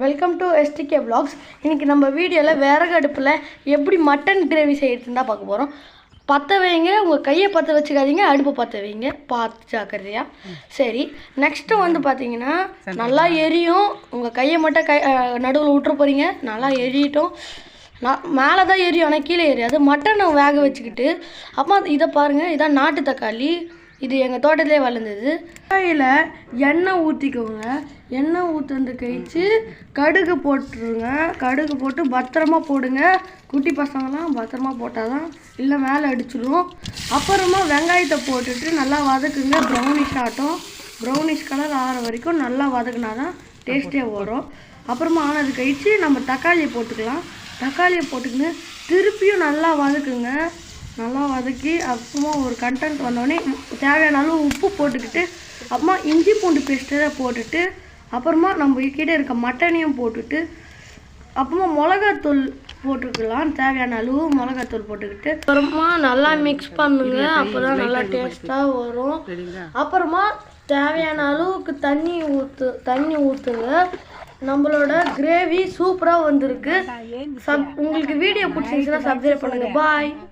Welcome to STK Vlogs. இன்றைக்கி நம்ம வீடியோவில் விறகு அடுப்பில் எப்படி மட்டன் கிரேவி செய்யறதுன்னு தான் பார்க்க போகிறோம். பற்ற வைங்க, உங்கள் கையை பற்ற வச்சுக்காதீங்க, அடுப்பை பற்ற வைங்க, பார்த்து ஜாக்கிரதையா. சரி, நெக்ஸ்ட்டு வந்து பார்த்தீங்கன்னா நல்லா எரியும். உங்கள் கையை மட்டும் நடுவில் விட்டுற போகிறீங்க. நல்லா எரியட்டும். மேலே தான் எரியும், ஆனால் கீழே எரியாது. மட்டனை வேக வச்சுக்கிட்டு அப்புறமா இதை பாருங்கள், இதான் நாட்டு தக்காளி. இது எங்கள் தோட்டத்திலே வளர்ந்தது. கையில் எண்ணெய் ஊற்றிக்கோங்க. எண்ணெய் ஊற்றுறது கழிச்சு கடுகு போட்டுருங்க. கடுகு போட்டு பத்திரமா போடுங்க. குட்டி பசங்களாம் பத்திரமா போட்டால் தான், இல்லை மேலே அடிச்சிடும். அப்புறமா வெங்காயத்தை போட்டுட்டு நல்லா வதக்குங்க. ப்ரௌனிஷ் ஆட்டும், ப்ரௌனிஷ் கலர் ஆகிற வரைக்கும் நல்லா வதக்குனா தான் டேஸ்ட்டே வரும். அப்புறமா ஆனது கழிச்சு நம்ம தக்காளியை போட்டுக்கலாம். தக்காளியை போட்டுக்கின்னு திருப்பியும் நல்லா வதக்குங்க. நல்லா வதக்கி அப்புறமா ஒரு கண்டென்ட் வந்தோடனே தேவையான அளவு உப்பு போட்டுக்கிட்டு அப்புறமா இஞ்சி பூண்டு பேஸ்ட்டை போட்டுட்டு அப்புறமா நம்ம கிட்ட இருக்க மட்டனையும் போட்டுட்டு அப்புறமா மிளகாத்தூள் போட்டுக்கலாம். தேவையான அளவு மிளகாத்தூள் போட்டுக்கிட்டு அப்புறமா நல்லா மிக்ஸ் பண்ணுங்க. அப்போ தான் நல்லா டேஸ்ட்டாக வரும். அப்புறமா தேவையான அளவுக்கு தண்ணி ஊற்றுங்க. நம்மளோட கிரேவி சூப்பராக வந்திருக்கு. உங்களுக்கு வீடியோ பிடிச்சிருந்துச்சுன்னா சப்ஸ்கிரைப் பண்ணுங்கள். பாய்.